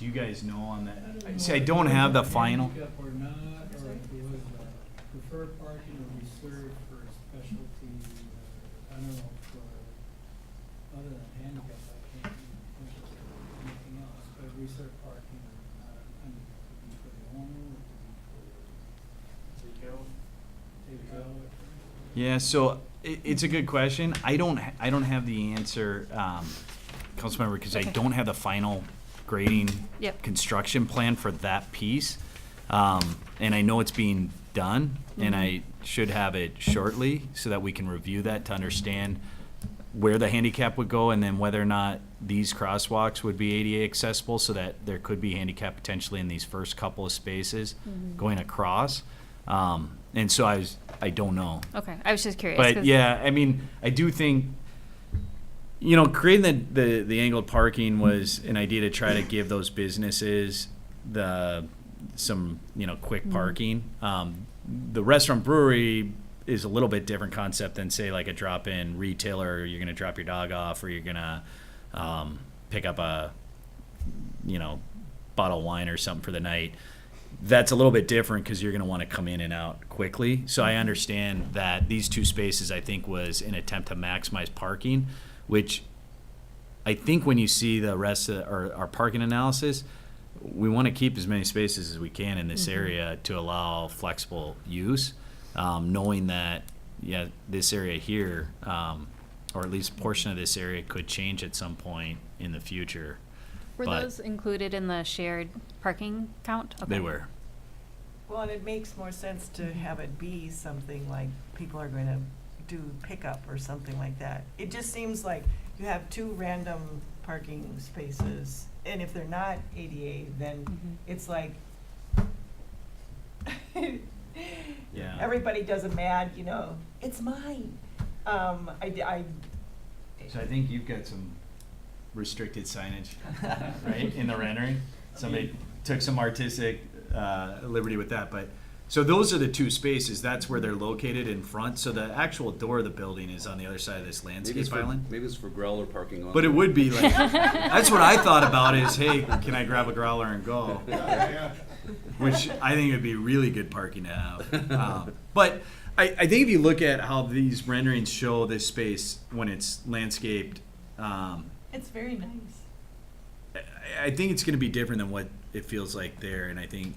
Do you guys know on I don't that? know See, I if don't it have the was a final. handicap or not, or if it was preferred parking or reserved for specialty, I don't know, for, other than handicap, I can't think of anything else, but reserved parking or not, I mean, it could be for the owner, it could be for takeout. Yeah, so it's a good question. I don't have the answer, Councilmember, because I Okay. don't have the final grading Yep. construction plan for that piece. And I know it's being done, and I should have it shortly so that we can review that to understand where the handicap would go and then whether or not these crosswalks would be ADA accessible so that there could be handicap potentially in these first couple of spaces going across. And so I don't know. Okay, I was just curious. But 'cause- yeah, I mean, I do think, creating the angled parking was an idea to try to give those businesses some quick parking. The restaurant brewery is a little bit different concept than say like a drop-in retailer. You're gonna drop your dog off, or you're gonna pick up a bottle of wine or something for the night. That's a little bit different because you're going to want to come in and out quickly. So I understand that these two spaces, I think, was an attempt to maximize parking, which I think when you see the rest of our parking analysis, we want to keep as many spaces as we can in this area to allow flexible use, knowing that, this area here, or at least a portion of this area could change at some point in the future. Were But those included in the shared parking count? They Okay. were. Well, and it makes more sense to have it be something like people are going to do pickup or something like that. It just seems like you have two random parking spaces, and if they're not ADA, then it's like Yeah. everybody does a mad, it's mine. So I think you've got some restricted signage, right, in the rendering? Somebody took some artistic liberty with that, but, so those are the two spaces, that's where they're located in front, so the actual door of the building is on the other side of this landscape island. Maybe it's for growler parking on. But it would be like, that's what I thought about is, hey, can I grab a growler and go? Which I think would be really good parking to have. But I think if you look at how these renderings show this space when it's landscaped, It's very nice. I think it's going to be different than what it feels like there, and I think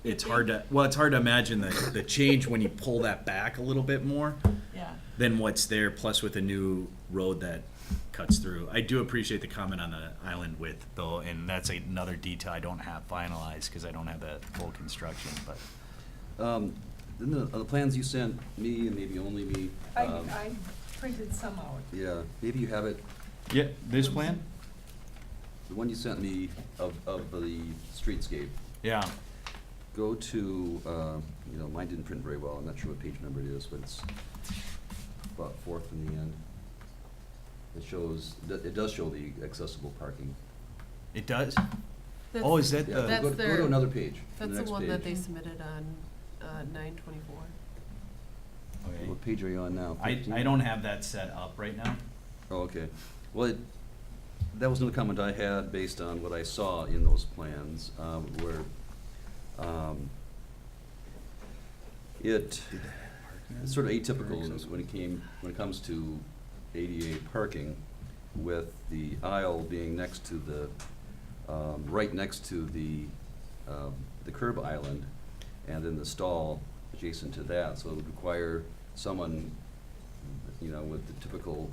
it's hard to imagine the change when you pull that back a little bit more Yeah. than what's there, plus with a new road that cuts through. I do appreciate the comment on the island width, though, and that's another detail I don't have finalized because I don't have the full construction, but. In the plans you sent me, and maybe only me, I printed some out. yeah, maybe you have it, Yeah, this plan? the one you sent me of the streetscape. Yeah. Go to, mine didn't print very well, I'm not sure what page number it is, but it's about fourth from the end. It does show the accessible parking. It does? That's- Oh, is that Yeah, the, That's go to their- another page, That's the next one that they page. submitted on 9/24. okay. What page are you on now? I 15? don't have that set up right now. Oh, okay. Well, that was another comment I had based on what I saw in those plans, where it's sort of atypical when it comes to ADA parking, with the aisle being next to right next to the curb island, and then the stall adjacent to that, so it would require someone, with the typical,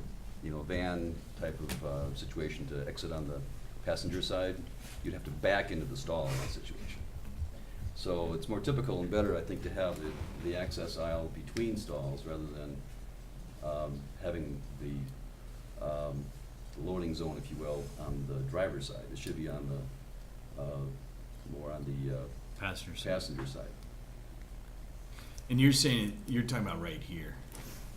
van type of situation to exit on the passenger side. You'd have to back into the stall in that situation. So it's more typical and better, I think, to have the access aisle between stalls rather than having the loading zone, if you will, on the driver's side. It should be on the more on the Passenger side. passenger side. And you're saying, you're talking about right here.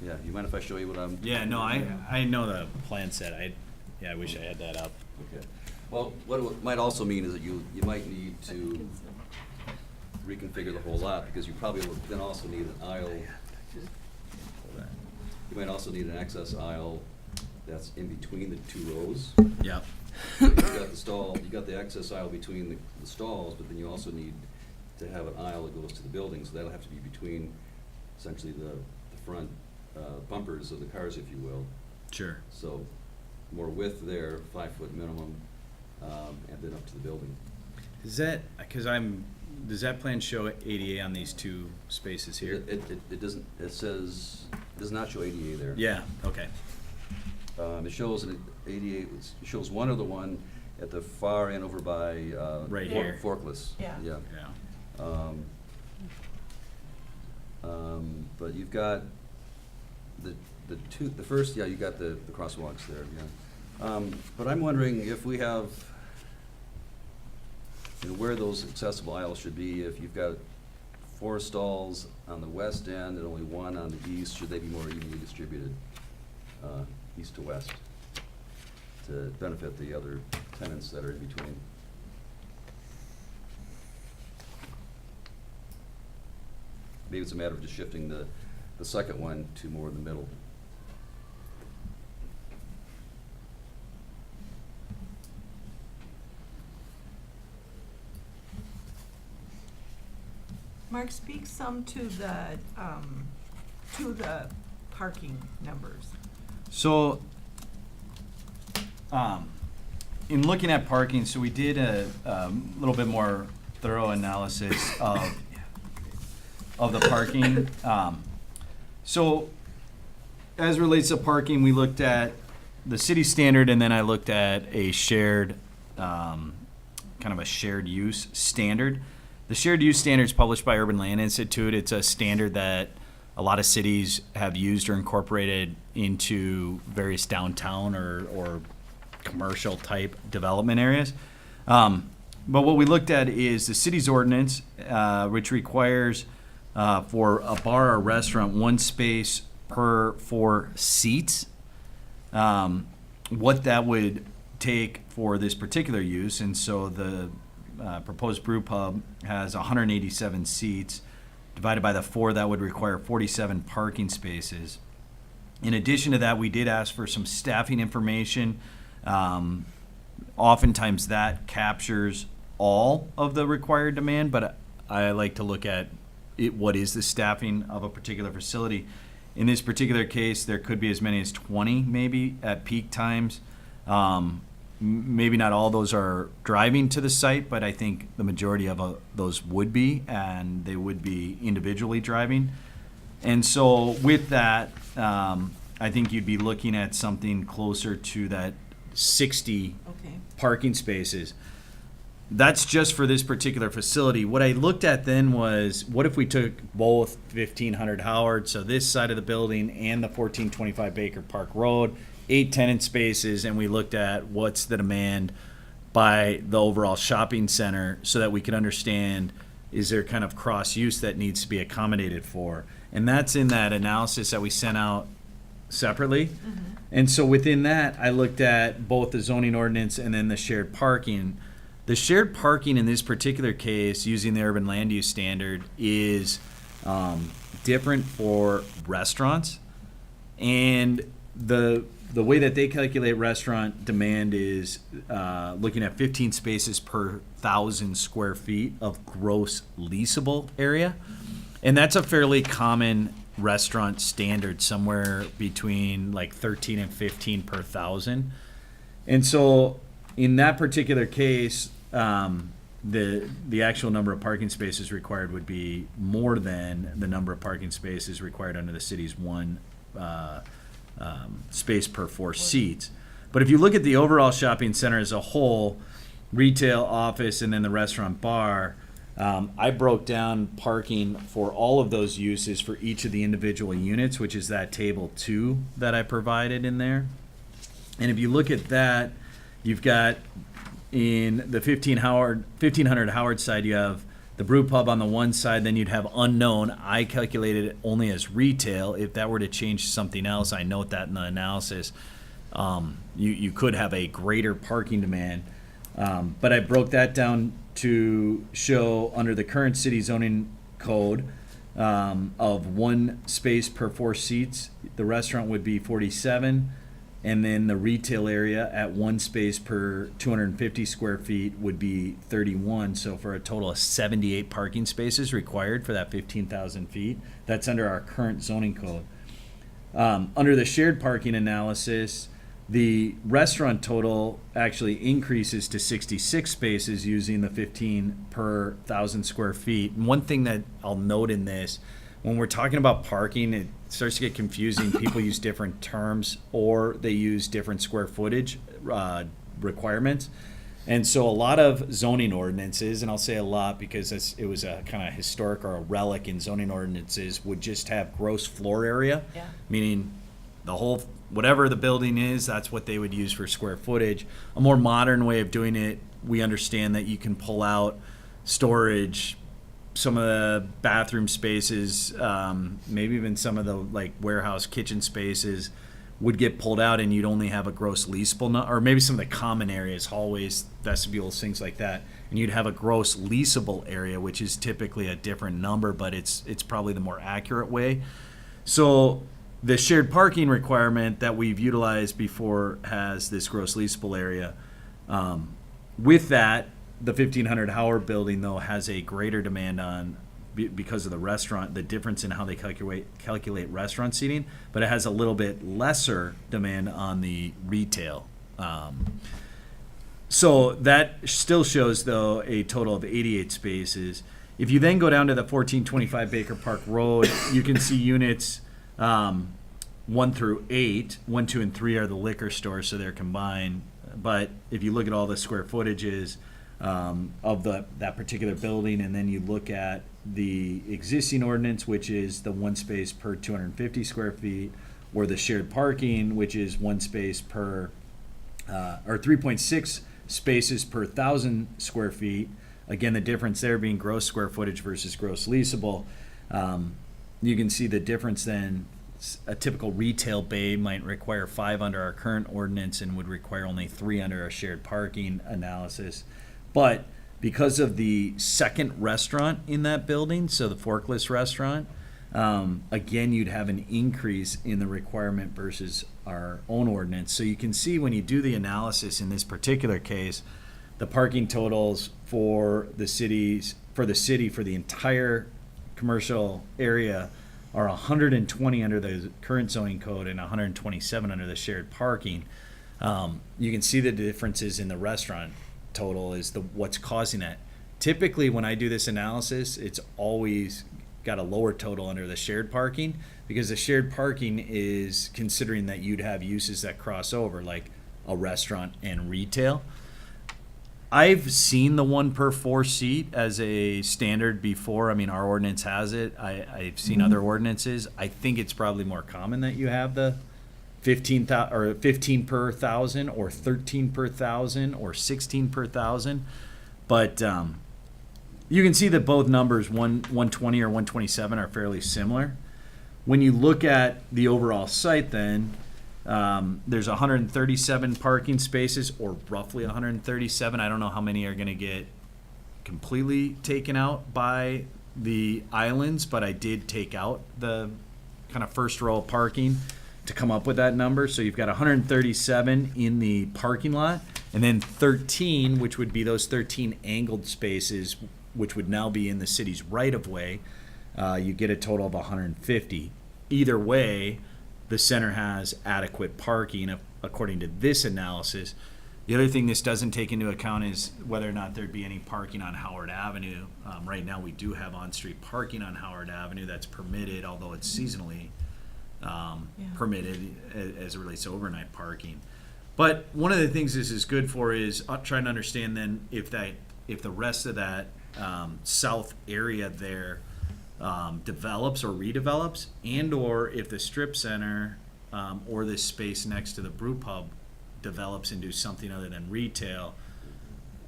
Yeah, you mind if I show you what I'm? Yeah, no, I know the plan set. I wish I had that up. Okay. Well, what it might also mean is that you might need to reconfigure the whole lot, because you probably will then also need an aisle. You might also need an access aisle that's in between the two rows. Yep. So you've got the stall, you got the access aisle between the stalls, but then you also need to have an aisle that goes to the building, so that'll have to be between essentially the front bumpers of the cars, if you will. Sure. So more width there, 5-foot minimum, and then up to the building. Is that, does that plan show ADA on these two spaces here? It doesn't, it does not show ADA there. Yeah, okay. It shows an ADA, it shows one other one at the far end over by, Right Yeah. here. Forkless. Yeah. Yeah. Yeah. But you've got the first, yeah, you got the crosswalks there, yeah. But I'm wondering if we have, you know, where those accessible aisles should be. If you've got 4 stalls on the west end and only 1 on the east, should they be more evenly distributed, east to west, to benefit the other tenants that are in between? Maybe it's a matter of just shifting the second one to more in the middle. Mark, speak some to the parking numbers. So, in looking at parking, so we did a little bit more thorough analysis of the parking. So, as relates to parking, we looked at the city standard, and then I looked at a shared, kind of a shared use standard. The shared use standard is published by Urban Land Institute. It's a standard that a lot of cities have used or incorporated into various downtown or commercial type development areas. But what we looked at is the city's ordinance, which requires for a bar or restaurant 1 space per 4 seats. What that would take for this particular use, and so the proposed brew pub has 187 seats. Divided by the 4, that would require 47 parking spaces. In addition to that, we did ask for some staffing information. Oftentimes that captures all of the required demand, but I like to look at what is the staffing of a particular facility. In this particular case, there could be as many as 20 maybe at peak times. Maybe not all those are driving to the site, but I think the majority of those would be, and they would be individually driving. And so with that, I think you'd be looking at something closer to that 60 Okay. parking spaces. That's just for this particular facility. What I looked at then was, what if we took both 1500 Howard, so this side of the building, and the 1425 Baker Park Road, 8 tenant spaces, and we looked at what's the demand by the overall shopping center so that we could understand, is there kind of cross use that needs to be accommodated for? And that's in that analysis that we sent out separately. And so within that, I looked at both the zoning ordinance and then the shared parking. The shared parking in this particular case, using the urban land use standard, is different for restaurants. And the way that they calculate restaurant demand is looking at 15 spaces per 1,000 square feet of gross leasable area. And that's a fairly common restaurant standard, somewhere between like 13 and 15 per 1,000. And so in that particular case, the actual number of parking spaces required would be more than the number of parking spaces required under the city's 1 space per 4 seats. But if you look at the overall shopping center as a whole, retail, office, and then the restaurant bar, I broke down parking for all of those uses for each of the individual units, which is that table 2 that I provided in there. And if you look at that, you've got in the 1500 Howard side, you have the brew pub on the one side, then you'd have unknown. I calculated it only as retail. If that were to change to something else, I note that in the analysis, you could have a greater parking demand. But I broke that down to show under the current city zoning code of 1 space per 4 seats, the restaurant would be 47. And then the retail area at one space per 250 square feet would be 31. So for a total of 78 parking spaces required for that 15,000 feet. That's under our current zoning code. Under the shared parking analysis, the restaurant total actually increases to 66 spaces using the 15 per 1,000 square feet. And one thing that I'll note in this, when we're talking about parking, it starts to get confusing. People use different terms or they use different square footage requirements. And so a lot of zoning ordinances, and I'll say a lot because it was a kind of historic or a relic in zoning ordinances, would just have gross floor area, Yeah. meaning the whole, whatever the building is, that's what they would use for square footage. A more modern way of doing it, we understand that you can pull out storage, some of the bathroom spaces, maybe even some of the like warehouse kitchen spaces would get pulled out, and you'd only have a gross leasable, or maybe some of the common areas, hallways, vestibules, things like that, and you'd have a gross leasable area, which is typically a different number, but it's probably the more accurate way. So the shared parking requirement that we've utilized before has this gross leasable area. With that, the 1500 Howard building, though, has a greater demand on, because of the restaurant, the difference in how they calculate restaurant seating, but it has a little bit lesser demand on the retail. So that still shows, though, a total of 88 spaces. If you then go down to the 1425 Baker Park Road, you can see units 1 through 8. 1, 2, and 3 are the liquor stores, so they're combined. But if you look at all the square footages of that particular building, and then you look at the existing ordinance, which is the 1 space per 250 square feet, or the shared parking, which is 1 space per, or 3.6 spaces per 1,000 square feet. Again, the difference there being gross square footage versus gross leasable. You can see the difference then. A typical retail bay might require 5 under our current ordinance and would require only 3 under our shared parking analysis. But because of the second restaurant in that building, so the Forkless restaurant, again, you'd have an increase in the requirement versus our own ordinance. So you can see when you do the analysis in this particular case, the parking totals for the city, for the entire commercial area are 120 under the current zoning code and 127 under the shared parking. You can see the differences in the restaurant total is what's causing that. Typically, when I do this analysis, it's always got a lower total under the shared parking, because the shared parking is considering that you'd have uses that cross over, like a restaurant and retail. I've seen the 1 per 4 seat as a standard before. I mean, our ordinance has it. I've seen other ordinances. I think it's probably more common that you have the 15 per 1,000 or 13 per 1,000 or 16 per 1,000. But you can see that both numbers, 120 or 127, are fairly similar. When you look at the overall site then, there's 137 parking spaces, or roughly 137. I don't know how many are going to get completely taken out by the islands, but I did take out the kind of first row of parking to come up with that number. So you've got 137 in the parking lot, and then 13, which would be those 13 angled spaces, which would now be in the city's right-of-way. You get a total of 150. Either way, the center has adequate parking according to this analysis. The other thing this doesn't take into account is whether or not there'd be any parking on Howard Avenue. Right now, we do have on-street parking on Howard Avenue that's permitted, although it's seasonally permitted as it relates to overnight parking. But one of the things this is good for is trying to understand then if the rest of that south area there develops or redevelops, and or if the strip center or this space next to the brew pub develops into something other than retail,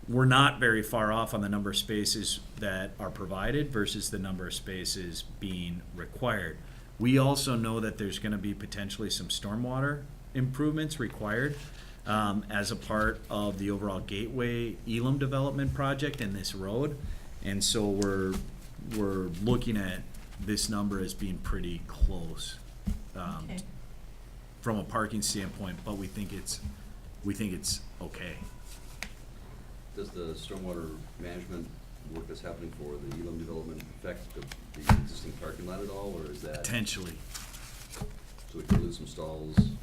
we're not very far off on the number of spaces that are provided versus the number of spaces being required. We also know that there's going to be potentially some stormwater improvements required as a part of the overall Gateway Elam development project and this road, and so we're looking at this number as being pretty close. Okay. from a parking standpoint, but we think it's okay. Does the stormwater management work that's happening for the Elam development affect the existing parking lot at all, or is that, Potentially. so we could lose some stalls? to some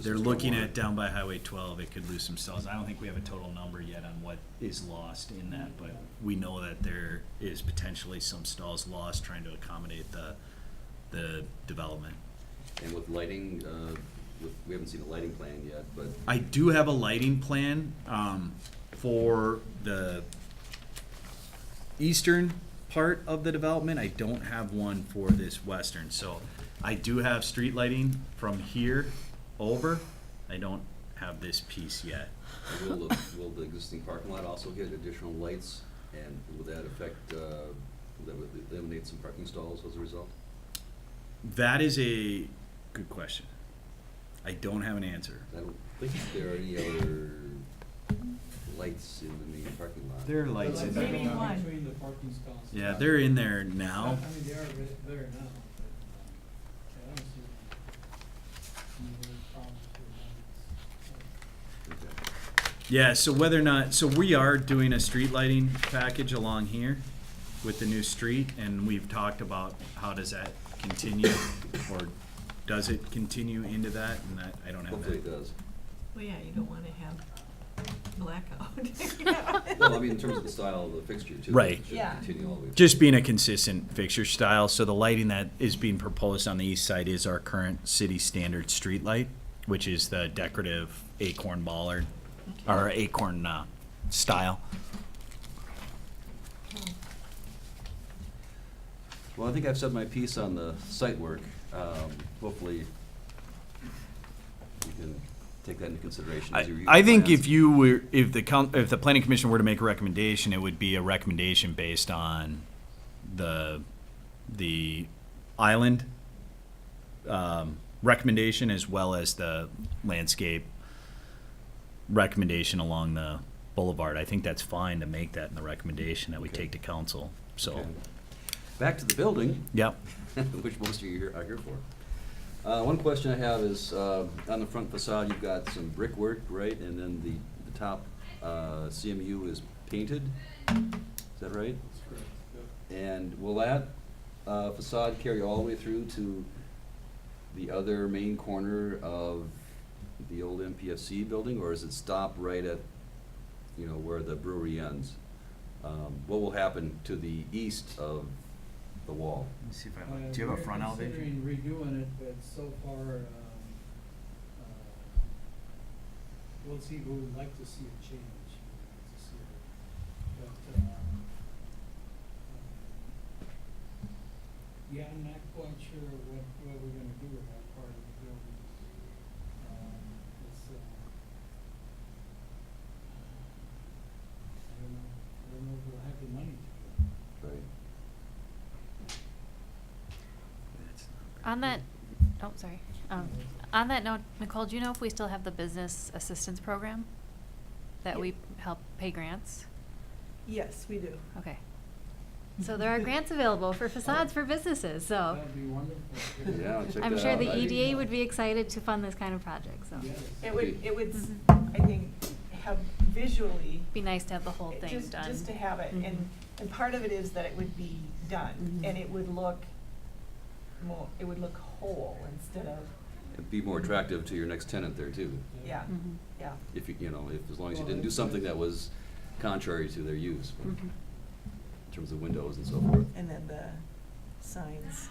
They're looking stormwater? at down by Highway 12, it could lose some stalls. I don't think we have a total number yet on what is lost in that, but we know that there is potentially some stalls lost trying to accommodate the development. And with lighting, we haven't seen a lighting plan yet, but I do have a lighting plan, for the eastern part of the development. I don't have one for this western, so I do have street lighting from here over. I don't have this piece yet. will the existing parking lot also get additional lights? And will that affect, will that eliminate some parking stalls as a result? That is a good question. I don't have an answer. I don't think there are any other lights in the main parking lot. There are lights in Maybe there. one. Between the parking stalls. Yeah, they're in there now. I mean, they are there now, but, I don't see any other problems with lights. Okay. Yeah, so whether or not, so we are doing a street lighting package along here with the new street, and we've talked about how does that continue, or does it continue into that, and that, I don't have Hopefully it that. does. Well, yeah, you don't wanna have blackout. Well, I mean, in terms of the style of the fixture too. Right. It should Yeah. continue all the way. Just being a consistent fixture style, so the lighting that is being proposed on the east side is our current city standard street light, which is the decorative acorn bollard, or acorn, style. Well, I think I've said my piece on the site work. Hopefully, you can take that into consideration as you review I the think plans. if you were, if the planning commission were to make a recommendation, it would be a recommendation based on the island, recommendation as well as the landscape recommendation along the boulevard. I think that's fine to make that in the recommendation that we Okay. take to council, so, Okay. Back to the building, yep. which most of you are here for. One question I have is, on the front facade, you've got some brickwork, right? And then the top CMU is painted, is that right? That's correct, yep. And will that facade carry all the way through to the other main corner of the old MPFC building, or does it stop right at, where the brewery ends? What will happen to the east of the wall? Let me see if We're considering redoing it, but so far, we'll see, we would like to see a change, but, yeah, I'm not quite sure what we're gonna do with that part of the building. It's, I don't know if we'll have the money to do it. Right. On that, oh, sorry. On that note, Nicole, do you know if we still have the business assistance program that we help pay grants? Yes, we do. Okay. So there are grants available for facades for businesses, so That'd be wonderful. Yeah, I'll check I'm that sure out. the I think- EDA would be excited to fund this kind of project, so. Yes. It would, Mhm. I think, have visually, Be nice to have the whole thing done. just to have it, Mhm. and part of it is that it would be done, Mhm. and it would look it would look whole instead of, It'd be more attractive to your next tenant there too, yeah, Mhm. yeah. if as long as you Well, didn't do it's something nice. that was contrary to their use, in Mhm. terms of windows and so forth. And then the signs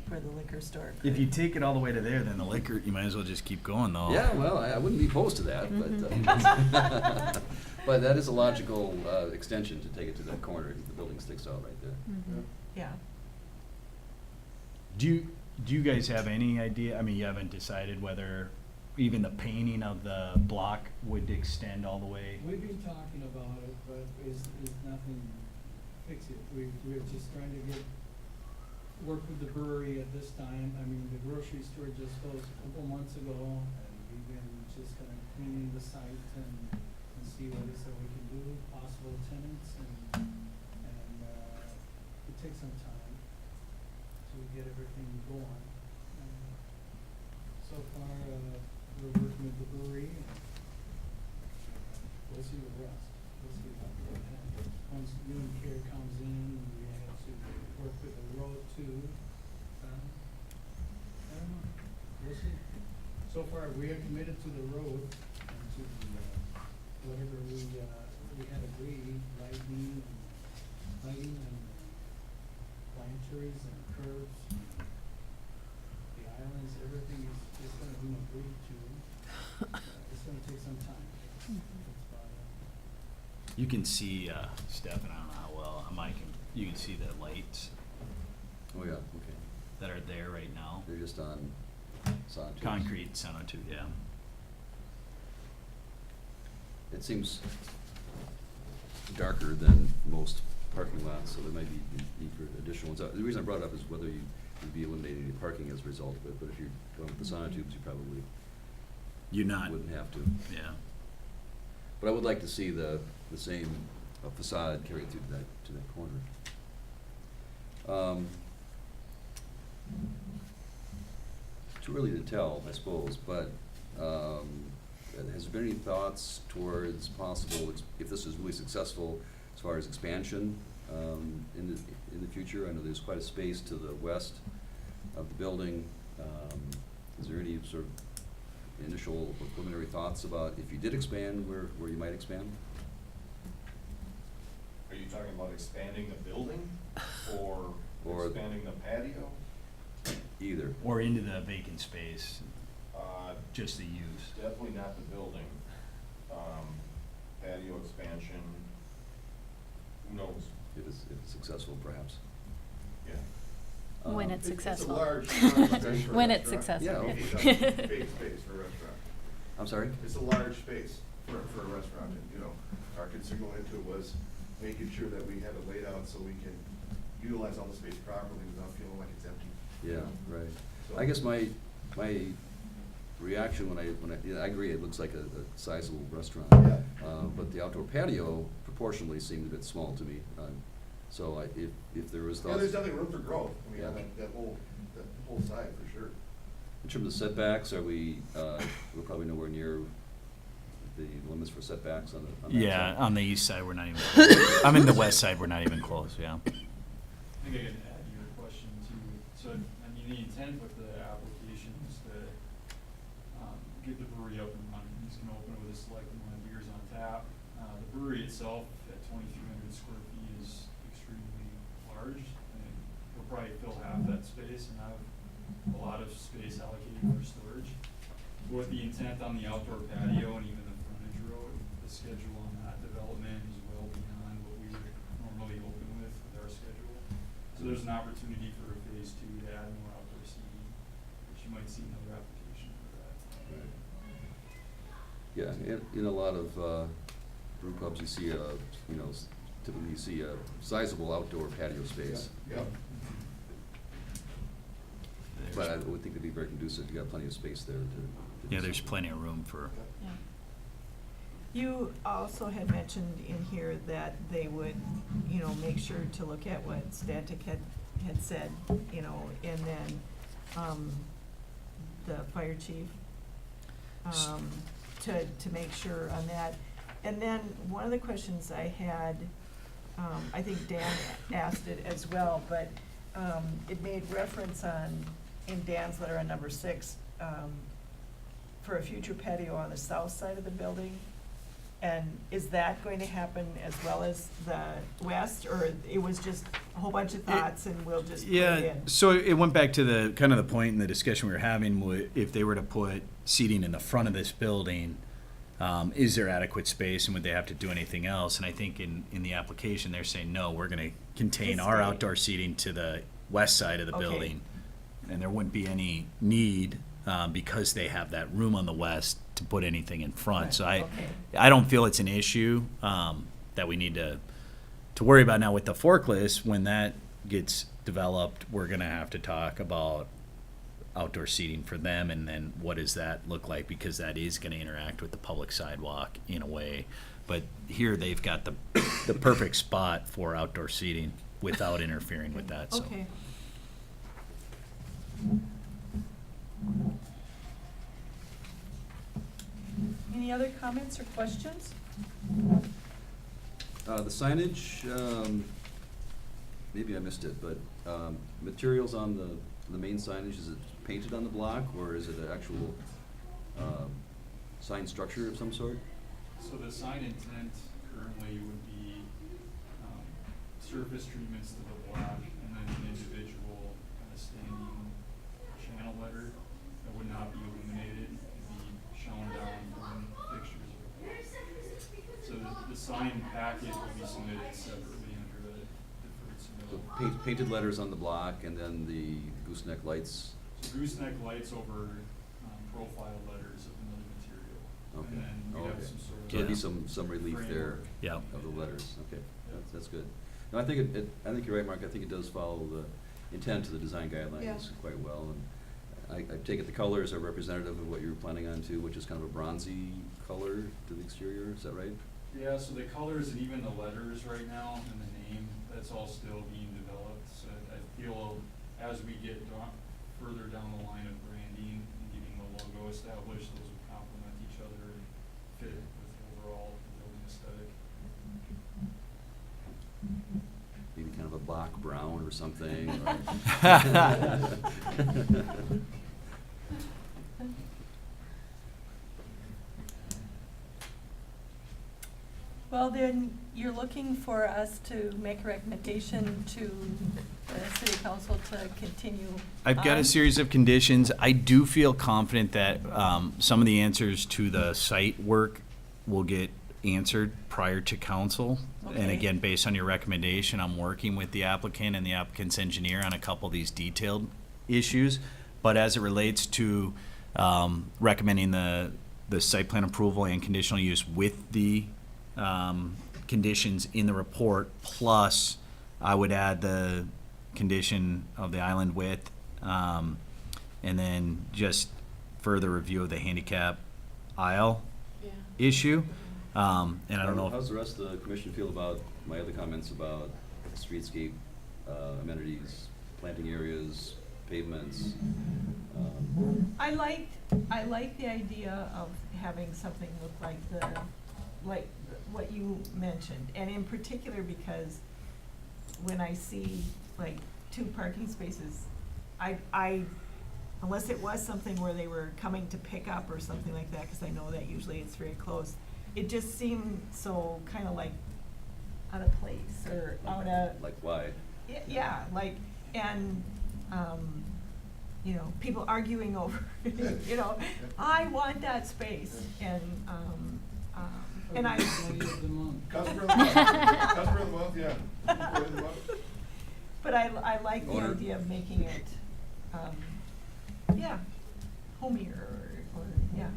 for the liquor store. If you take it all the way to there, then the liquor, you might as well just keep going though. Yeah, well, I wouldn't be opposed to that, Mhm. but, but that is a logical extension to take it to that corner, because the building sticks out right there. Mhm. Yeah. Do you guys have any idea, I mean, you haven't decided whether even the painting of the block would extend all the way? We've been talking about it, but is nothing fix it. We're just trying to work with the brewery at this time. I mean, the grocery store just closed a couple months ago, and we've been just kind of cleaning the site and see what it is that we can do, possible tenants, and it takes some time to get everything going. so far, we're working with the brewery and we'll see the rest. We'll see how it happens. Once Human Care comes in, we have to work with the road too. I don't know. We'll see. So far, we are committed to the road and to the, whatever we had agreed, lighting and pine trees and curbs, and the islands, everything is gonna be agreed to. It's gonna take some time. That's about it. You can see, Stefan, I don't know how well, Mike, you can see the lights Oh, yeah, okay. that are there right now. They're just on sonotubes. Concrete sonotube, yeah. It seems darker than most parking lots, so there might be need for additional ones. The reason I brought it up is whether you'd be eliminating any parking as a result of it, but if you're going with the sonotubes, you probably You're not, wouldn't have to. yeah. But I would like to see the same facade carried through to that corner. Too early to tell, I suppose, but has there been any thoughts towards possible, if this is really successful, as far as expansion in the future? I know there's quite a space to the west of the building. Is there any sort of initial or preliminary thoughts about if you did expand, where you might expand? Are you talking about expanding the building or Or- expanding the patio? Either. Or into the vacant space, Uh, just the use. Definitely not the building. Patio expansion, who knows? If it's successful, perhaps. Yeah. When it's It's a successful. large space for a When it's restaurant. successful. Yeah, Big space for a restaurant. I'm sorry? It's a large space for a restaurant, and, you know, our concern going into it was making sure that we have it laid out so we can utilize all the space properly without feeling like it's empty. Yeah, right. So- I guess my reaction yeah, I agree, it looks like a sizable restaurant. Yeah. But the outdoor patio proportionally seemed a bit small to me. So if there was Yeah, thoughts. there's definitely room for growth, I mean, Yeah. on that whole side, for sure. In terms of setbacks, are we're probably nowhere near the limits for setbacks on that Yeah, side? on the east side, we're not even close. I mean, the west side, we're not even close, yeah. I think I could add to your question too. So, I mean, the intent with the application is to, get the brewery up and running. He's gonna open it with a select amount of beers on tap. The brewery itself at 2,300 square feet is extremely large. And he'll probably fill half that space and have a lot of space allocated for storage. With the intent on the outdoor patio and even the frontage road, the schedule on that development is well beyond what we would normally open with our schedule. So there's an opportunity for a phase two to add more outdoor seating, which you might see another application for that. Right. Yeah, in a lot of brew pubs, you see typically you see a sizable outdoor patio space. Yeah. But I would think it'd be very conducive, you got plenty of space there to. Yeah, there's plenty of room for, Yeah. You also had mentioned in here that they would, make sure to look at what Stantec had said, and then, the fire chief, to make sure on that. And then one of the questions I had, I think Dan asked it as well, but, it made reference in Dan's letter on number 6, for a future patio on the south side of the building. And is that going to happen as well as the west, or it was just a whole bunch of thoughts and we'll just put it yeah, in? so it went back to the, kind of the point in the discussion we were having, if they were to put seating in the front of this building, is there adequate space and would they have to do anything else? And I think in the application, they're saying, no, we're gonna contain Just our stay. outdoor seating to the west side of the Okay. building. And there wouldn't be any need, because they have that room on the west to put anything in front. So Okay. I don't feel it's an issue, that we need to worry about now with the forklifts. When that gets developed, we're gonna have to talk about outdoor seating for them, and then what does that look like, because that is gonna interact with the public sidewalk in a way. But here, they've got the perfect spot for outdoor seating without interfering with that, so. Okay. Any other comments or questions? The signage, maybe I missed it, but materials on the main signage, is it painted on the block, or is it an actual sign structure of some sort? So the sign intent currently would be, surface treatments to the block and then an individual kind of standing channel letter that would not be illuminated, it'd be shown down from fixtures. So the sign packet would be submitted separately under the deferred So submittal. painted letters on the block, and then the gooseneck lights. So gooseneck lights over, profile letters of another material. Okay. And then we'd have Okay. some sort of. So there'd be Yeah. some relief there. framework. Yeah. Of the letters, okay, that's good. No, I think I think you're right, Mark, I think it does follow the intent of the design guidelines Yeah. quite well, and I take it the colors are representative of what you were planning on too, which is kind of a bronzy color to the exterior, is that right? Yeah, so the colors and even the letters right now and the name, that's all still being developed. So I feel as we get further down the line of branding and getting the logo established, those will complement each other and fit with overall building aesthetic. Maybe kind of a black brown or something, or- Well, then, you're looking for us to make a recommendation to the city council to continue I've got on? a series of conditions. I do feel confident that some of the answers to the site work will get answered prior to council. And Okay. again, based on your recommendation, I'm working with the applicant and the applicant's engineer on a couple of these detailed issues. But as it relates to recommending the site plan approval and conditional use with the conditions in the report, plus I would add the condition of the island width, and then just further review of the handicap aisle issue. And I don't know if. How's the rest of the commission feel about my other comments about streetscape amenities, planting areas, pavements? I like the idea of having something look like what you mentioned, and in particular because when I see like 2 parking spaces, I unless it was something where they were coming to pick up or something like that, because I know that usually it's very close, it just seemed so kind of like out of place or out of. Like why? Yeah, like, and, you know, people arguing over, you know, I want that space, and I. Employee of the month. Customer of the month, customer of the month, yeah. Employee of the month. But I like the Owner. idea of making it, yeah, homier, or, yeah,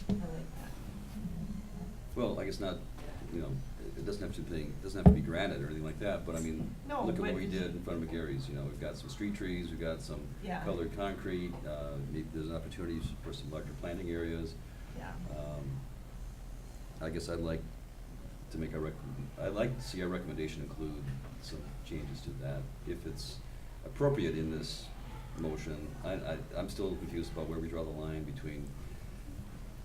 I like that. Well, I guess not, you know, it doesn't have to be granite or anything like that, but I mean, No, look at what but- we did in front of McGarry's, you know, we've got some street trees, we've got some Yeah. colored concrete, there's opportunities for some larger planting areas. Yeah. I guess I'd like to make I'd like to see our recommendation include some changes to that, if it's appropriate in this motion. I'm still confused about where we draw the line between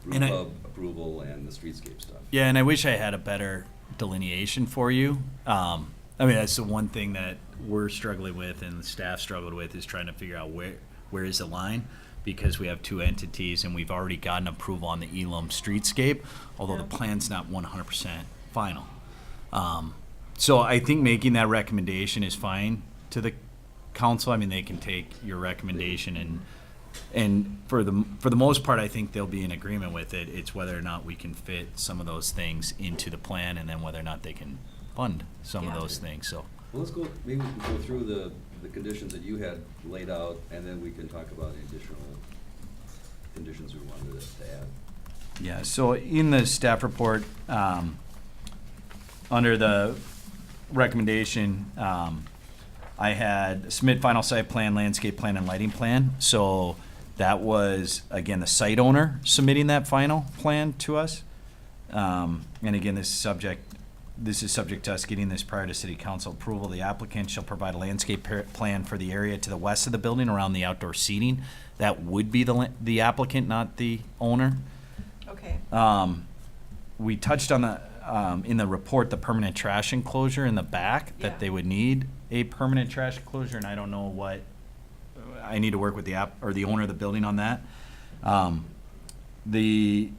brew And I- pub approval and the streetscape stuff. Yeah, and I wish I had a better delineation for you. I mean, that's the one thing that we're struggling with and the staff struggled with, is trying to figure out where is the line, because we have 2 entities and we've already gotten approval on the Elam streetscape, although the Yeah. plan's not 100% final. So I think making that recommendation is fine to the council. I mean, they can take your recommendation and for the most part, I think they'll be in agreement with it. It's whether or not we can fit some of those things into the plan, and then whether or not they can fund some of Yeah. those things, so. Well, let's go, maybe we can go through the conditions that you had laid out, and then we can talk about the additional conditions we wanted to add. Yeah, so in the staff report, under the recommendation, I had submit final site plan, landscape plan, and lighting plan. So that was, again, the site owner submitting that final plan to us. And again, this is subject to us getting this prior to city council approval. The applicant shall provide a landscape plan for the area to the west of the building around the outdoor seating. That would be the applicant, not the owner. Okay. We touched on the, in the report, the permanent trash enclosure in the back, Yeah. that they would need a permanent trash enclosure, and I don't know what, I need to work with the or the owner of the building on that. The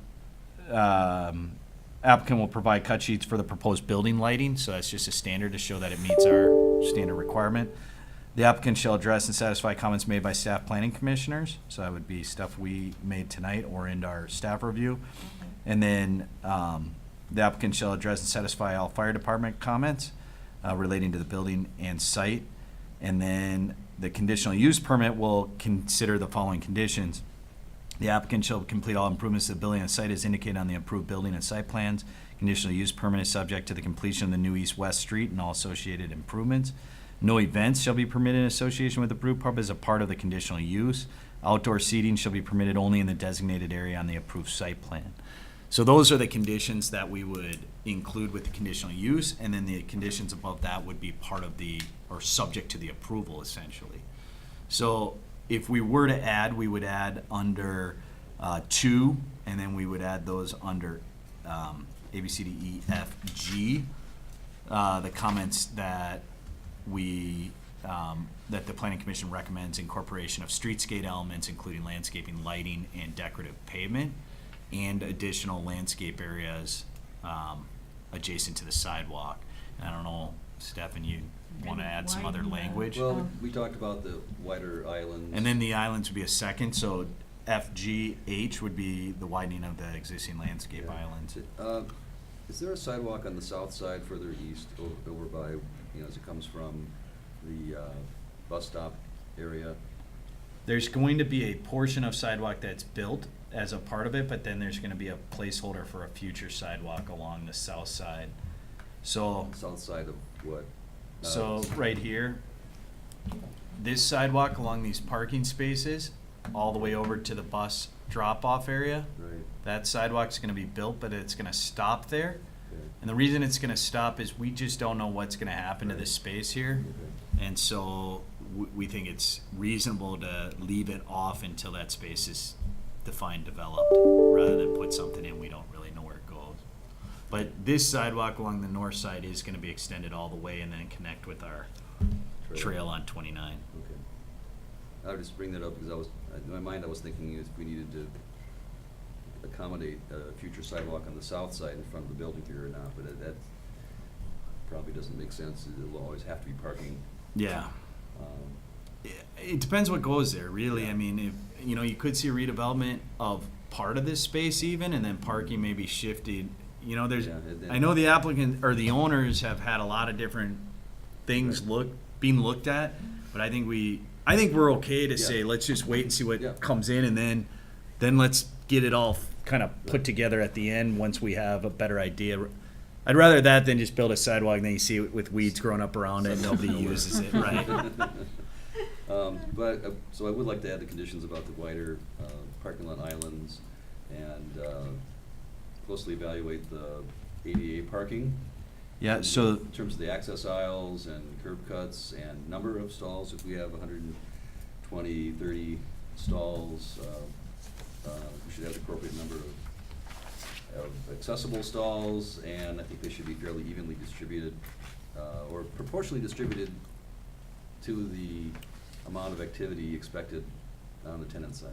applicant will provide cut sheets for the proposed building lighting, so that's just a standard to show that it meets our standard requirement. The applicant shall address and satisfy comments made by staff planning commissioners, so that would be stuff we made tonight or in our staff review. And then, the applicant shall address and satisfy all fire department comments, relating to the building and site. And then the conditional use permit will consider the following conditions. The applicant shall complete all improvements to the building and site as indicated on the approved building and site plans. Conditional use permit is subject to the completion of the new east-west street and all associated improvements. No events shall be permitted in association with the brew pub as a part of the conditional use. Outdoor seating shall be permitted only in the designated area on the approved site plan. So those are the conditions that we would include with the conditional use, and then the conditions above that would be part of the, or subject to the approval essentially. So if we were to add, we would add under 2, and then we would add those under A, B, C, D, E, F, G. The comments that that the planning commission recommends incorporation of streetscape elements, including landscaping, lighting, and decorative pavement, and additional landscape areas adjacent to the sidewalk. And I don't know, Stefan, you want to add some other Widen that. language? Well, we talked about the wider islands. And then the islands would be a second, so F, G, H would be the widening of the existing landscape Yeah. islands. Is there a sidewalk on the south side further east, over by, as it comes from the bus stop area? There's going to be a portion of sidewalk that's built as a part of it, but then there's gonna be a placeholder for a future sidewalk along the south side. So, South side of what? right here, this sidewalk along these parking spaces, all the way over to the bus drop-off area, Right, that sidewalk's gonna be built, but it's gonna stop there. okay. And the reason it's gonna stop is we just don't know what's gonna happen to this space here. Okay. And so we think it's reasonable to leave it off until that space is defined, developed, rather than put something in we don't really know where it goes. But this sidewalk along the north side is gonna be extended all the way and then connect with our trail on 29. Okay. I would just bring that up because in my mind, I was thinking if we needed to accommodate a future sidewalk on the south side in front of the building here or not, but that probably doesn't make sense. It'll always have to be parking. Yeah. Um, It depends what goes there, really. Yeah. I mean, if, you could see a redevelopment of part of this space even, and then parking may be shifted. There's, Yeah, and then- I know the applicant, or the owners have had a lot of different things Right. being looked at, but I think we're okay to Yeah. say, let's just wait and see Yeah. what comes in, and then let's get it all kind of put together at the end once we have a better idea. I'd rather that than just build a sidewalk and then you see it with weeds growing up around it and nobody uses it, right? So I would like to add the conditions about the wider parking lot islands and closely evaluate the ADA parking. Yeah, in- so, In terms of the access aisles and curb cuts and number of stalls, if we have 120, 30 stalls, we should have the appropriate number of accessible stalls, and I think they should be fairly evenly distributed, or proportionally distributed to the amount of activity expected on the tenant side.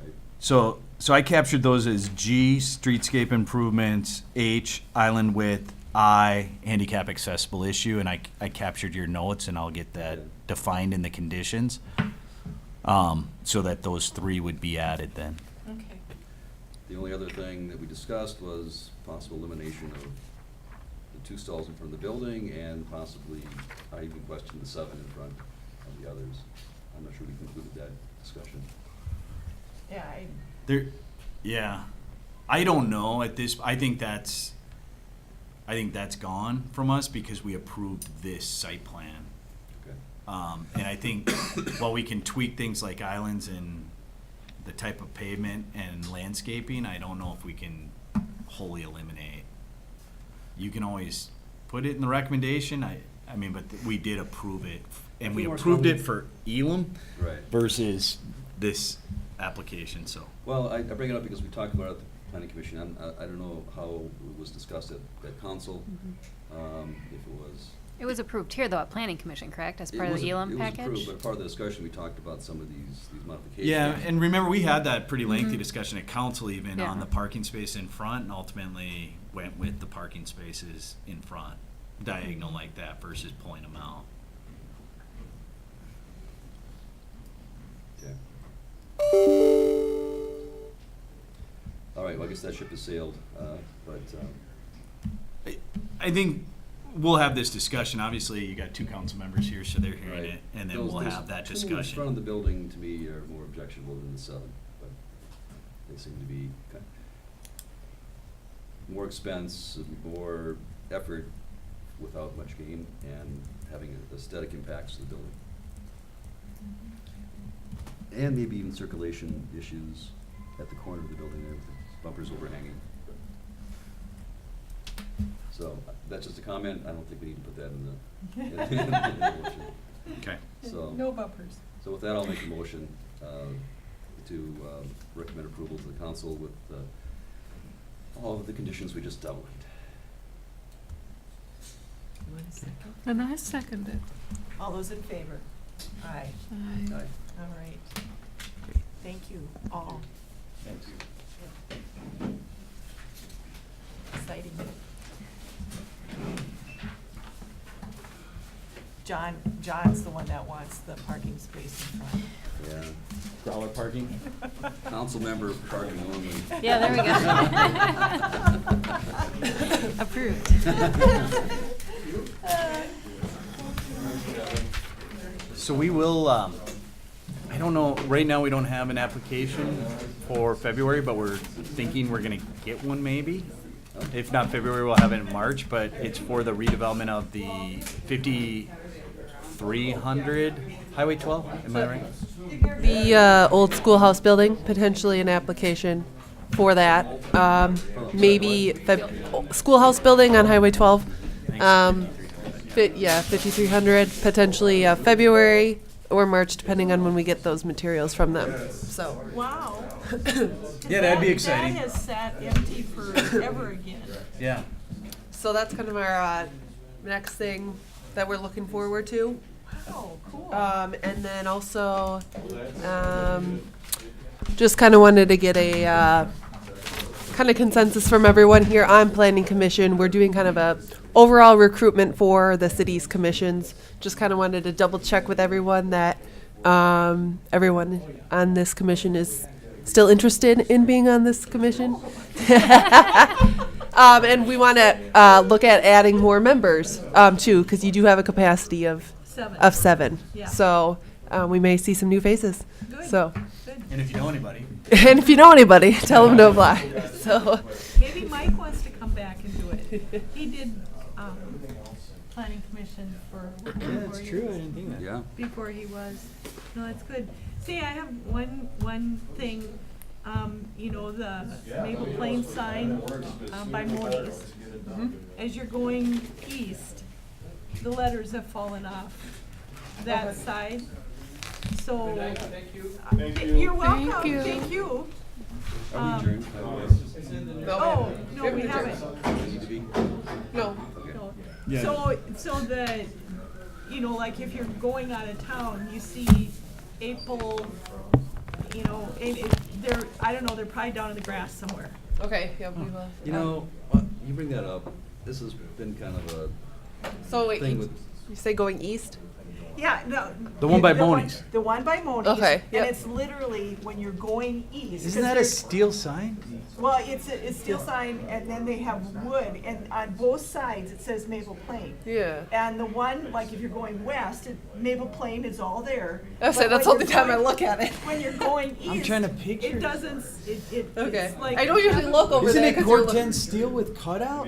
Right? So I captured those as G, streetscape improvements, H, island width, I, handicap accessible issue, and I captured your notes, and I'll get that Okay. defined in the conditions, so that those 3 would be added then. Okay. The only other thing that we discussed was possible elimination of the 2 stalls in front of the building and possibly, I even questioned the 7 in front of the others. I'm not sure we concluded that discussion. Yeah, Yeah, I don't know at this, I think that's gone from us because we approved this site plan. Okay. And I think while we can tweak things like islands and the type of pavement and landscaping, I don't know if we can wholly eliminate. You can always put it in the recommendation, but we did approve it. And we More approved it common. for Elam Right. versus this application, so. Well, I bring it up because we talked about it planning commission. I don't know how it was discussed at council, if it was. It was approved here, though, at Planning Commission, correct, as part of the Elam It was approved, package? but part of the discussion, we talked about some of these modifications. Yeah, and remember, we had that pretty lengthy discussion at council even Yeah. on the parking space in front, and ultimately went with the parking spaces in front, diagonal like that versus pulling them out. Okay. All right, well, I guess that ship has sailed, but, I think we'll have this discussion. Obviously, you got two council members here, so they're hearing right. it, and then Those- we'll those have that two in front of discussion. the building, to me, are more objectionable than the southern, but they seem to be more expense, more effort without much gain, and having aesthetic impacts to the building. And maybe even circulation issues at the corner of the building there with the bumpers overhanging. So, that's just a comment, I don't think we need to put that in the motion. Okay. So, No bumpers. so with that, I'll make a motion to recommend approval to the council with all of the conditions we just outlined. And I second it. All those in favor? Aye. Aye. All right. Thank you all. Thank you. Exciting. John's the one that wants the parking space in front. Yeah. Growler parking? Council member parking only. Yeah, there we go. Approved. So we will, I don't know, right now we don't have an application for February, but we're thinking we're gonna get one maybe. If not February, we'll have it in March, but it's for the redevelopment of the 5300 Highway 12, am I right? The old schoolhouse building, potentially an application for that. Maybe schoolhouse building on Highway 12. 5300, potentially February or March, depending on when we get those materials from them. So, Wow. Yeah, that'd be exciting. That has sat empty forever again. Yeah. so that's kind of our next thing that we're looking forward to. Oh, cool. And then also, just kind of wanted to get a kind of consensus from everyone here on Planning Commission. We're doing kind of a overall recruitment for the city's commissions. Just kind of wanted to double check with everyone that everyone on this commission is still interested in being on this commission. And we want to look at adding more members too, because you do have a capacity of 7. Yeah. So we may see some new faces. Good. So, Good. And if you know anybody. and if you know anybody, tell them to apply. So, Maybe Mike wants to come back and do it. He did, planning commission for 4 years. didn't think Yeah. Before he was, no, that's good. See, I have one thing, you know, the Maple Plain sign, by Moni's. As you're going east, the letters have fallen off that side. So. Thank you. You're welcome, Thank you. thank you. Are we adjourned? Oh, no, we haven't. Need to be? no. No. Yeah. So the, you know, like if you're going out of town, you see April, you know, they're, I don't know, they're probably down in the grass somewhere. Okay. Yeah, we will. You know, you bring that up, this has been kind of a So wait, thing with, you say going east? Yeah, no. The one by Moni's. The one by Moni's. Okay, And yep. it's literally when you're going east. Isn't 'cause that a there's- steel sign? Well, it's steel sign, and then they have wood, and on both sides it says Maple Plain. Yeah. And the one, like if you're going west, Maple Plain is all there. I say But that's the when only you're time I going- look at it. When you're going east. I'm trying to picture. It doesn't, Okay. it's like. I don't usually look over Isn't there it 'cause you're Corten steel with cutout?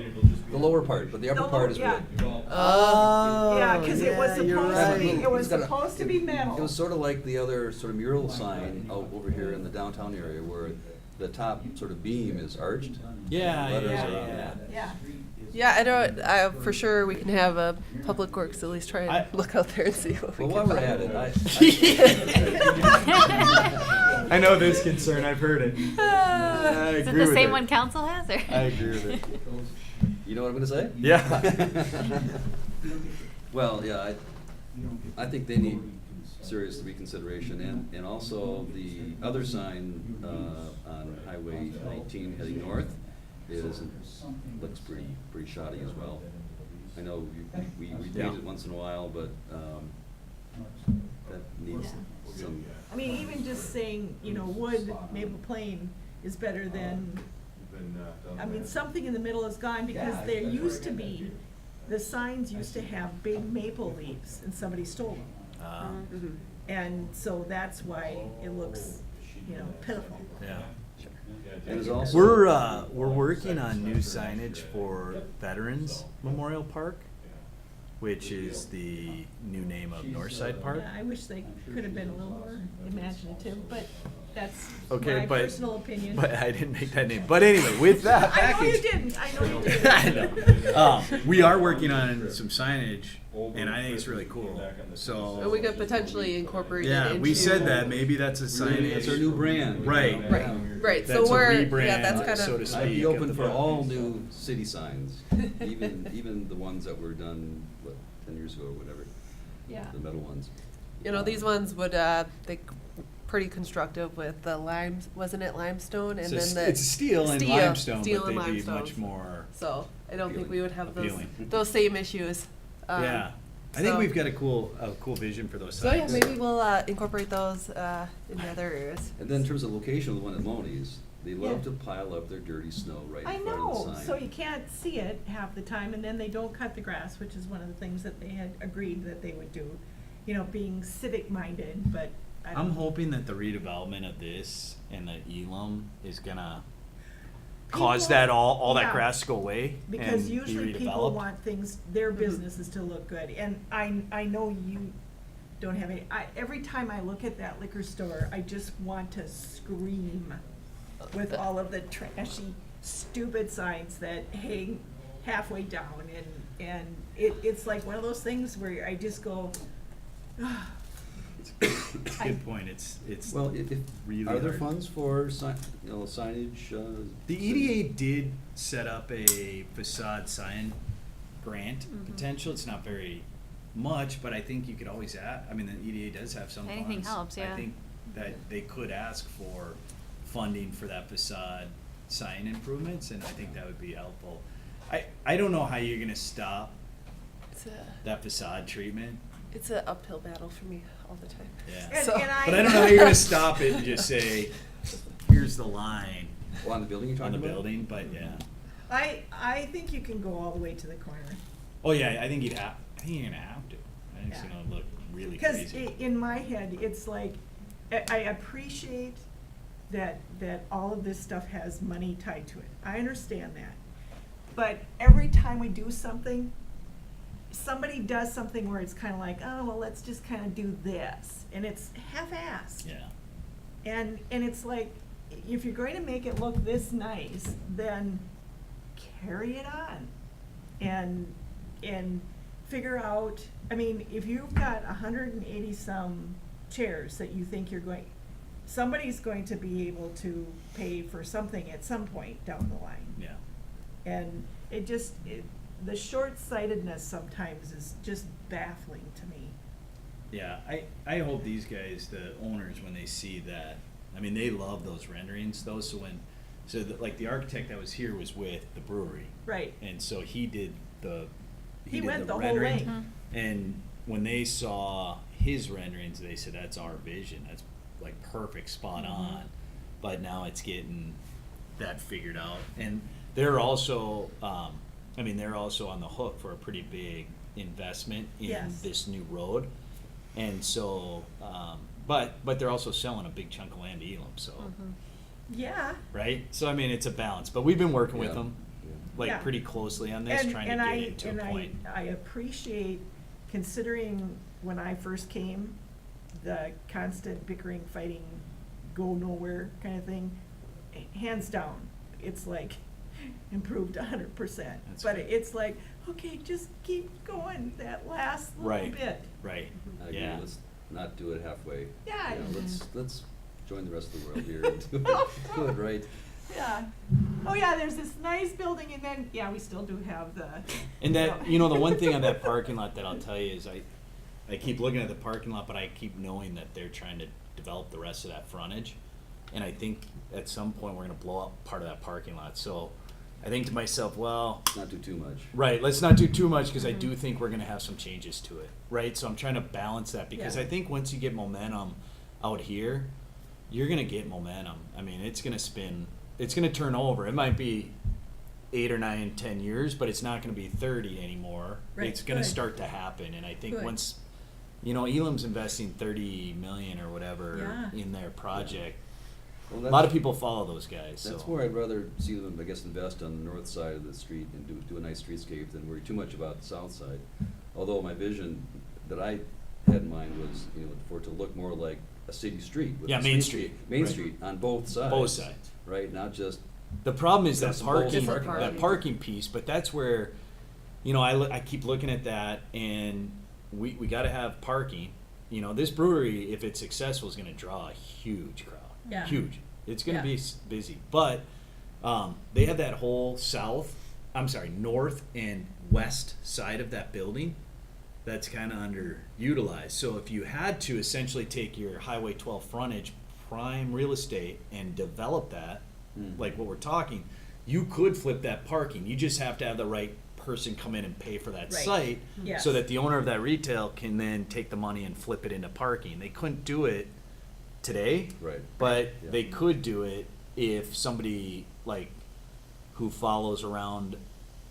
the lower part, but the upper part is Yeah. wood. Oh. Yeah, because it was you're supposed to right. be, it was It's got a- supposed to be metal. It was sort of like the other sort of mural sign out over here in the downtown area where the top sort of beam is arched. Yeah, Letters yeah, are on yeah. that. Yeah, Yeah, I don't, for sure, we can have a Public Works at least try I- and look out there and see what we Well, can while we're find. at it, I know this concern, I've heard it. I Is it agree the with same it. one council has, or? I agree with it. you know what I'm gonna say? Yeah. Well, yeah, I think they need serious reconsideration, and also the other sign, on Highway 19 heading north looks pretty shoddy as well. I know we read Yeah. it once in a while, but, that needs some, I mean, even just saying, you know, Wood, Maple Plain is better than, I mean, something in the middle is gone, because there used to be, the signs used to have big maple leaves, and somebody stole them. Mhm. And so that's why it looks, you know, pitiful. Yeah. and there's also. We're working on new signage for Veterans Memorial Park, which is the new name of Northside Park. Yeah, I wish they could have been a little more imaginative, but that's Okay, my but personal opinion. But I didn't make that name. But anyway, with that I know you package, didn't, I know you didn't. I know. We are working on some signage, and I think it's really cool. And we So could potentially incorporate it yeah, into. we said that maybe that's a signage. That's our new brand. Right. Right, right, so That's a we're, rebrand, yeah, that's kind so to of, speak. I'd be of open the for brand. all new city signs, even the ones that were done, 10 years ago or whatever, Yeah. the metal ones. you know, these ones would, they pretty constructive with the limes, wasn't it limestone? And It's then a, the. it's a steel and steel- limestone, steel but and they'd be limestone. much more. So I don't think we would have Appealing. those same issues. Yeah, I think so- we've got a cool vision for those So yeah, signs. maybe we'll incorporate those in the other areas. And then in terms of location of the one at Moni's, they love Yeah. to pile up their dirty snow right I in front know, of the sign. so you can't see it half the time, and then they don't cut the grass, which is one of the things that they had agreed that they would do. You know, being civic-minded, but I don't. I'm hoping that the redevelopment of this and the Elam is gonna cause People- that all that yeah. grass to go away Because and be usually people redeveloped. want things, their businesses to look good, and I know you don't have any, every time I look at that liquor store, I just want to scream with all of the trashy, stupid signs that hang halfway down, and it's like one of those things where I just go, It's a good point. It's Well, if, really are there hard. funds for signage? The EDA did set up a facade sign grant potential. It's not very much, but I think you could always add, I mean, the EDA does have some funds. Anything helps, yeah. I think that they could ask for funding for that facade sign improvements, and I think that would be helpful. I don't know how you're gonna stop It's a, that facade treatment, it's an uphill battle for me all the time. yeah. and, So- and I. But I don't know how you're gonna stop it and just say, here's the line Well, on the building you're on talking the about? building, but yeah. I think you can go all the way to the corner. Oh yeah, I think you're gonna have to. I think it's Yeah. gonna look really Because crazy. in my head, it's like, I appreciate that all of this stuff has money tied to it. I understand that. But every time we do something, somebody does something where it's kind of like, oh, well, let's just kind of do this. And it's half-assed. Yeah. And it's like, if you're going to make it look this nice, then carry it on. And figure out, I mean, if you've got 180-some chairs that you think you're going, somebody's going to be able to pay for something at some point down the line. Yeah. And the short-sightedness sometimes is just baffling to me. Yeah, I hope these guys, the owners, when they see that, I mean, they love those renderings, those, so like the architect that was here was with the brewery. Right. And so he did the Went the whole rendering. way. Mhm. And when they saw his renderings, they said, that's our vision, that's like perfect, spot on. But now it's getting that figured out. And they're also, they're also on the hook for a pretty big investment in Yes. this new road. And so, but they're also selling a big chunk of land to Elam, so, Yeah. right? So, I mean, it's a balance, but we've been working with Yeah. them, like, Yeah. pretty closely on this, trying to get it to a point. I appreciate, considering when I first came, the constant bickering, fighting, go nowhere kind of thing, hands down. It's like, improved 100%. That's But good. it's like, okay, just keep going that last little Right. bit. Right, I agree, yeah. let's not do it halfway. Yeah. You know, let's join the rest of the world here and do it right. Yeah. Oh, yeah, there's this nice building, and then, yeah, we still do have the. And that, you know, the one thing on that parking lot that I'll tell you is I keep looking at the parking lot, but I keep knowing that they're trying to develop the rest of that frontage. And I think at some point we're gonna blow up part of that parking lot, so I think to myself, well, Not do too much. right, let's not do too much, because I do think we're gonna have some changes to it, right? So I'm trying to balance that, because Yeah. I think once you get momentum out here, you're gonna get momentum. I mean, it's gonna spin, it's gonna turn over. It might be 8 or 9, 10 years, but it's not gonna be 30 anymore. Right, It's gonna good. start to happen, and I think Good. once, you know, Elam's investing 30 million or whatever Yeah. in their project. Well, A that's- lot of people follow those guys, so. That's where I'd rather see them, I guess, invest on the north side of the street and do a nice streetscape than worry too much about the south side. Although my vision that I had in mind was, you know, for it to look more like a city street. with Yeah, a Main streetscape- Street, Main right. Street on both sides. Both sides. Right, not just, The problem is that That's both parking, parking that lots. parking piece, but that's where, you know, I keep looking at that, and we gotta have parking. You know, this brewery, if it's successful, is gonna draw a huge crowd. Yeah. Huge. It's gonna Yeah. be busy, but, they have that whole north and west side of that building that's kinda underutilized. So if you had to essentially take your Highway 12 frontage, prime real estate, and develop that, like what we're talking, you could flip that parking. You just have to have the right person come in and pay for that Right. site, Yes. so that the owner of that retail can then take the money and flip it into parking. They couldn't do it today, right. but Yeah. they could do it if somebody like who follows around,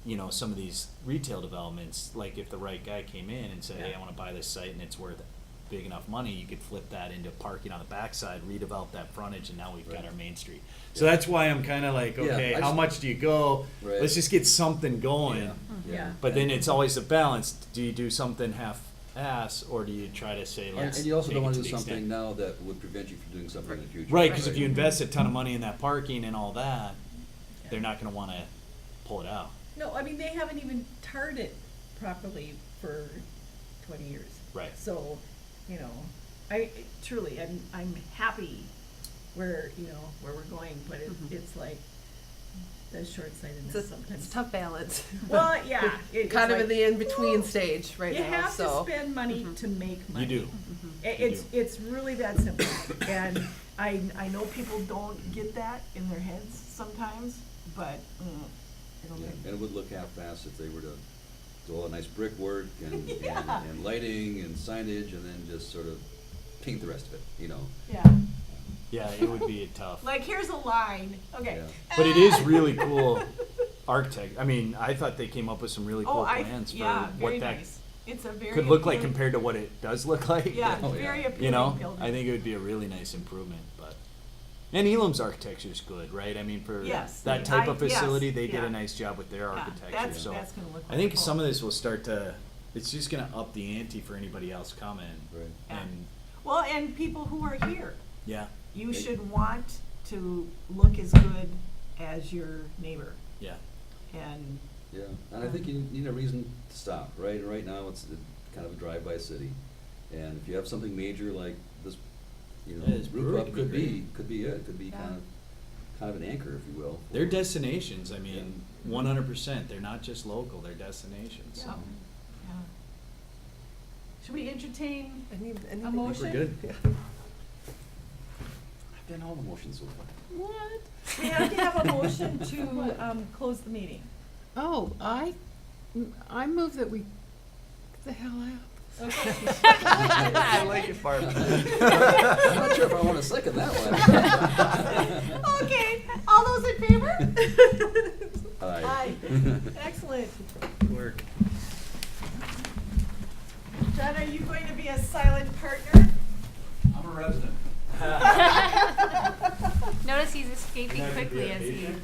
you know, some of these retail developments, like if the right guy came in and said, hey, I wanna buy this site and it's worth big enough money, you could flip that into parking on the backside, redevelop that frontage, and now we've got Right. our Main Street. So that's why I'm kinda like, Yeah, okay, I how just- much do you go? Right. Let's just get something going. Yeah, Yeah. But then it's always a balance. Do you do something half-ass, or do you try to say, And, let's and you also take don't it wanna to do the extent- something now that would prevent you from doing something in the future. Right, because if you invest a ton of money in that parking and all that, they're not gonna wanna pull it out. No, I mean, they haven't even tarred it properly for 20 years. Right. So, you know, I'm happy where we're going, but it's like the short-sightedness It's sometimes. a tough balance. Well, yeah. it's Kind of like, in the in-between well, stage right you now, have so. to spend money to make money. You do. It's really that simple. And I know people don't get that in their heads sometimes, but it'll Yeah, make. and it would look half-assed if they were to do all the nice brickwork and, Yeah. and lighting and signage and then just sort of paint the rest of it, you know? Yeah. Yeah, it would be tough. Like, here's a line. Okay. Yeah. But it is really cool architect. I mean, I thought they came up with some really cool Oh, plans for yeah, very what that nice. It's a very could look like appealing- compared to what it does look like. Yeah, Oh, yeah. very appealing You know, building. I think it would be a really nice improvement, but. And Elam's architecture is good, right? I mean, for Yes, that type of yes, facility, they did yeah. a nice job with their Yeah, architecture, so. that's gonna look I think wonderful. some of this will start to, it's just gonna up the ante for anybody else coming. Right. Yeah. And, Well, and people who are here, yeah, you should want to look as good as your neighbor. yeah. And Yeah, and I think you need a reason to stop, right? And right now, it's kind of a drive-by city. And if you have something major like this, you know, Yeah, this Brew brewery Club could be could be it, could be Yeah. kind of an anchor, if you will. They're destinations, I mean, 100%, they're not just local, they're destinations, so. Yeah. Yeah. Should we entertain Anything- a I think motion? we're good. I've done all the motions so far. What? We have to have a motion to close the meeting. Oh, I move that we, the hell out. I like it, Barb. I'm not sure if I want to second that one. Okay, all those in favor? Aye. Excellent. Work. John, are you going to be a silent partner? I'm a resident. Notice he's escaping You're not gonna be quickly a as he patient?